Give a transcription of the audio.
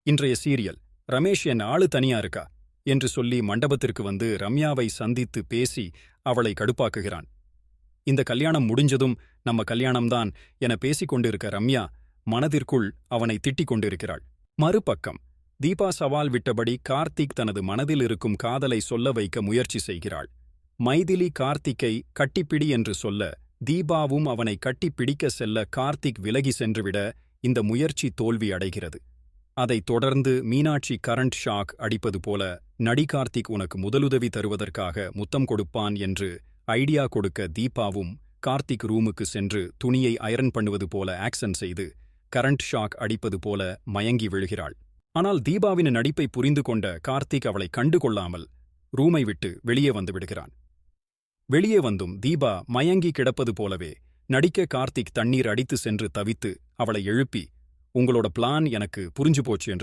இன்றைய சீரியல் ரமேஷ் என் ஆளு தனியா இருக்கா என்று சொல்லி மண்டபத்திற்கு வந்து ரம்யாவை சந்தித்து பேசி அவளை கடுப்பாக்குகிறான். இந்த கல்யாணம் முடிஞ்சதும் நம்ம கல்யாணம்தான் என பேசிக் கொண்டிருக்க ரம்யா மனதிற்குள் அவனை திட்டிக் கொண்டிருக்கிறாள். மறுபக்கம் தீபா சவால் விட்டபடி கார்த்திக் தனது மனதில் இருக்கும் காதலை சொல்ல வைக்க முயற்சி செய்கிறாள். மைதிலி கார்த்திக்கை கட்டிப்பிடி என்று சொல்ல தீபாவும் அவனை கட்டிப்பிடிக்க செல்ல கார்த்திக் விலகி சென்றுவிட இந்த முயற்சி தோல்வி அடைகிறது. அதைத் தொடர்ந்து மீனாட்சி கரண்ட் ஷாக் அடிப்பது போல நடி கார்த்திக் உனக்கு முதலுதவி தருவதற்காக முத்தம் கொடுப்பான் என்று ஐடியா கொடுக்க தீபாவும் கார்த்திக் ரூமுக்கு சென்று துணியை அயரன் பண்ணுவது போல ஆக்சன் செய்து கரண்ட் ஷாக் அடிப்பது போல மயங்கி விழுகிறாள். ஆனால் தீபாவின் நடிப்பை புரிந்து கொண்ட கார்த்திக் அவளை கண்டுகொள்ளாமல் ரூமை விட்டு வெளியே வந்து விடுகிறான். வெளியே வந்தும் தீபா மயங்கி கிடப்பது போலவே நடிக்க கார்த்திக் தண்ணீர் அடித்து சென்று தவித்து அவளை எழுப்பி உங்களோட பிளான் எனக்கு புரிஞ்சு போச்சு என்று